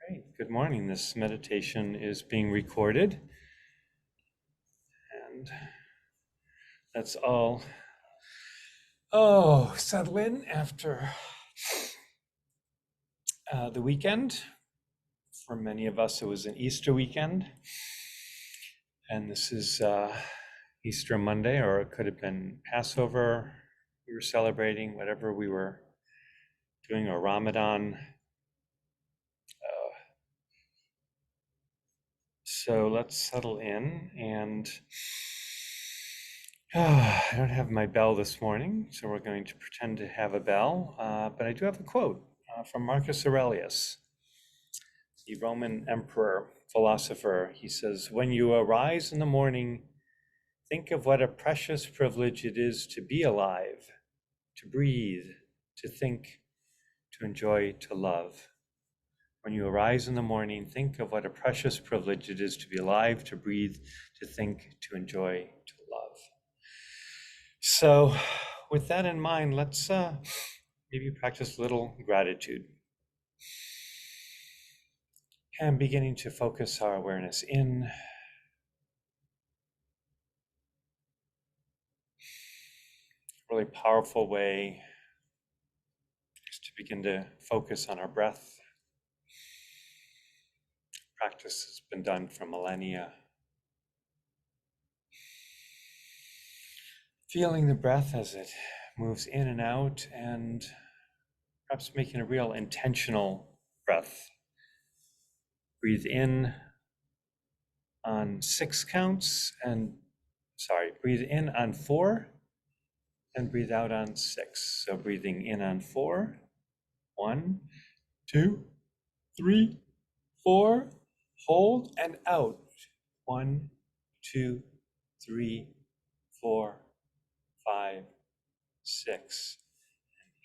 Great. Good morning. This meditation is being recorded, and let's all settle in after the weekend. For many of us, it was an Easter weekend, and this is Easter Monday, or it could have been Passover. We were celebrating whatever we were doing, or Ramadan. So let's settle in, and I don't have my bell this morning, so we're going to pretend to have a bell, but I do have a quote from Marcus Aurelius, the Roman emperor, philosopher. He says, "When you arise in the morning, think of what a precious privilege it is to be alive, to breathe, to think, to enjoy, to love." When you arise in the morning, think of what a precious privilege it is to be alive, to breathe, to think, to enjoy, to love. So with that in mind, let's maybe practice a little gratitude. And beginning to focus our awareness in. Really powerful way is to begin to focus on our breath. Practice has been done for millennia. Feeling the breath as it moves in and out, and perhaps making a real intentional breath. Breathe in on 6 counts, breathe in on 4, and breathe out on 6. So breathing in on 4, 1, 2, 3, 4, hold and out. 1, 2, 3, 4, 5, 6.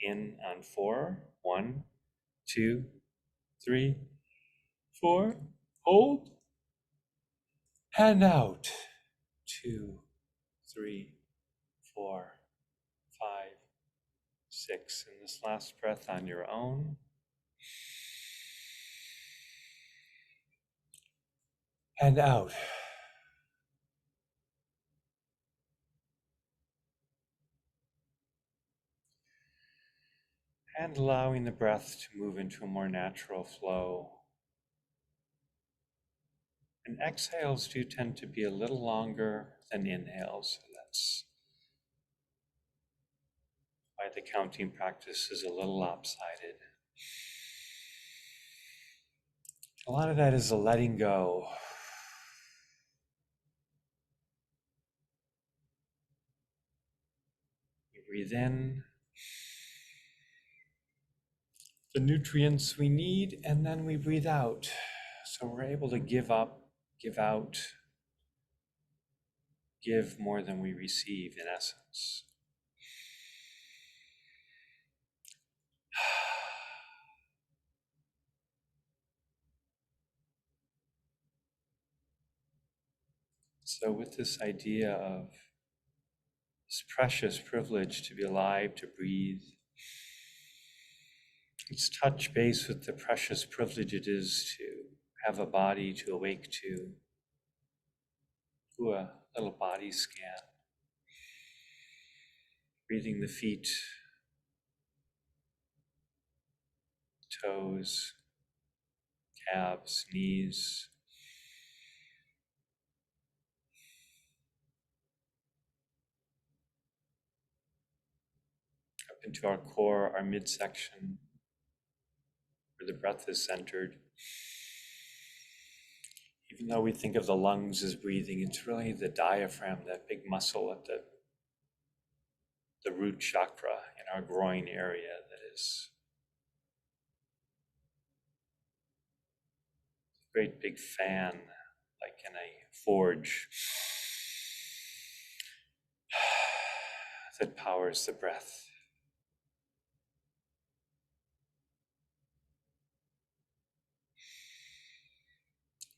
In on 4, 1, 2, 3, 4, hold and out. 2, 3, 4, 5, 6. And this last breath on your own. And out. And allowing the breath to move into a more natural flow. And exhales do tend to be a little longer than inhales. So that's why the counting practice is a little lopsided. A lot of that is a letting go. We breathe in the nutrients we need, and then we breathe out. So we're able to give up, give out, give more than we receive in essence. So with this idea of this precious privilege to be alive, to breathe, let's touch base with the precious privilege it is to have a body to awake to. Do a little body scan. Breathing the feet, toes, calves, knees. Up into our core, our midsection, where the breath is centered. Even though we think of the lungs as breathing, it's really the diaphragm, that big muscle at the root chakra in our groin area that is a great big fan, like in a forge, that powers the breath.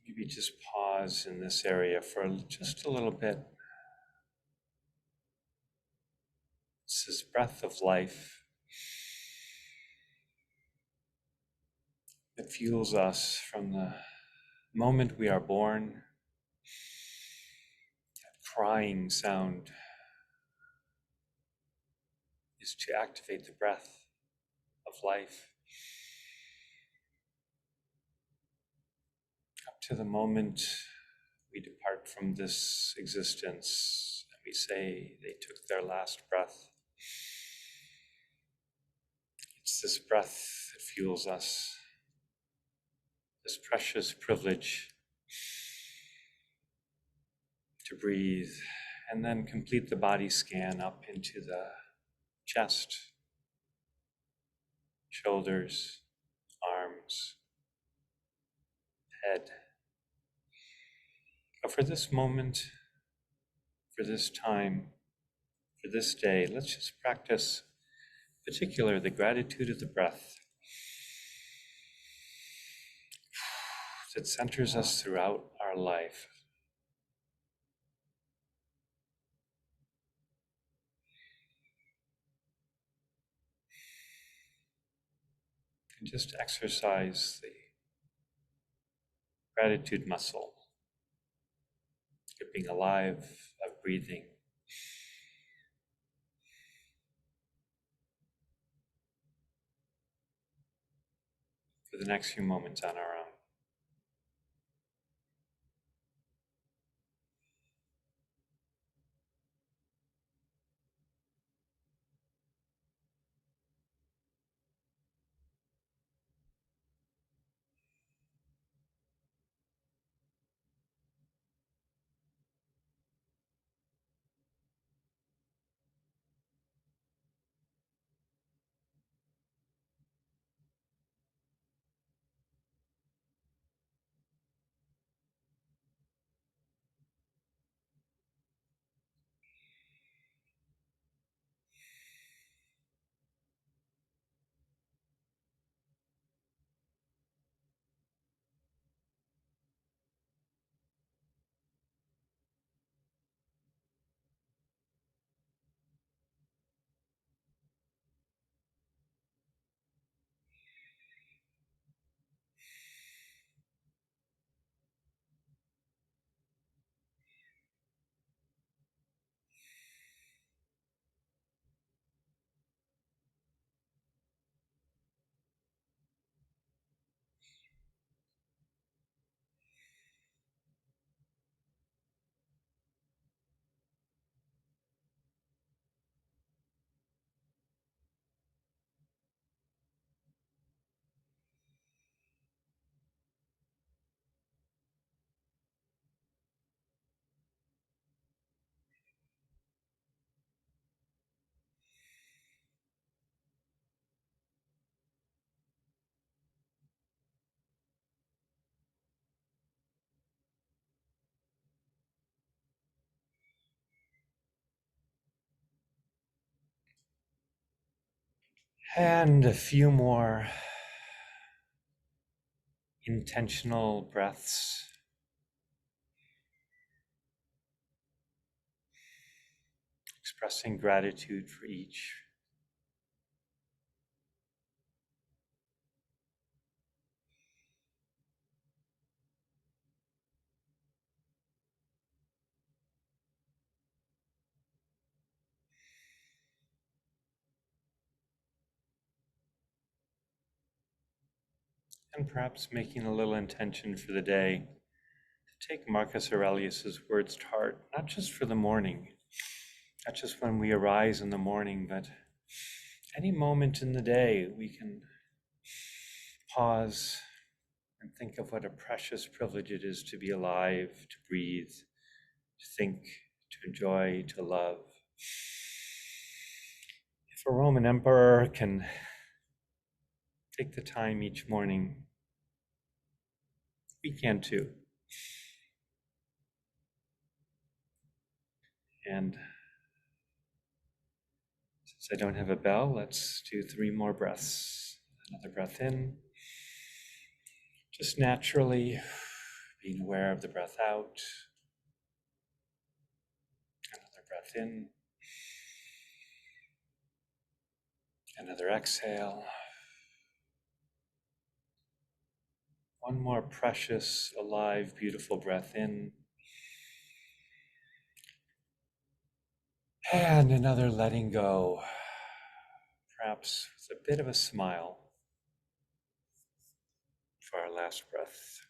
Maybe just pause in this area for just a little bit. This is breath of life. that fuels us from the moment we are born. That crying sound is to activate the breath of life. Up to the moment we depart from this existence and we say they took their last breath. It's this breath that fuels us, this precious privilege to breathe and then complete the body scan up into the chest, shoulders, arms, head. But for this moment, for this time, for this day, let's just practice, in particular, the gratitude of the breath that centers us throughout our life. And just exercise the gratitude muscle of being alive, of breathing. For the next few moments on our own. And a few more intentional breaths. Expressing gratitude for each. And perhaps making a little intention for the day to take Marcus Aurelius's words to heart, not just for the morning, not just when we arise in the morning, but any moment in the day we can pause and think of what a precious privilege it is to be alive, to breathe, to think, to enjoy, to love. If a Roman emperor can take the time each morning, we can too. And since I don't have a bell, let's do 3 more breaths. Another breath in, just naturally being aware of the breath out. Another breath in, another exhale. One more precious, alive, beautiful breath in. And another letting go, perhaps with a bit of a smile for our last breath.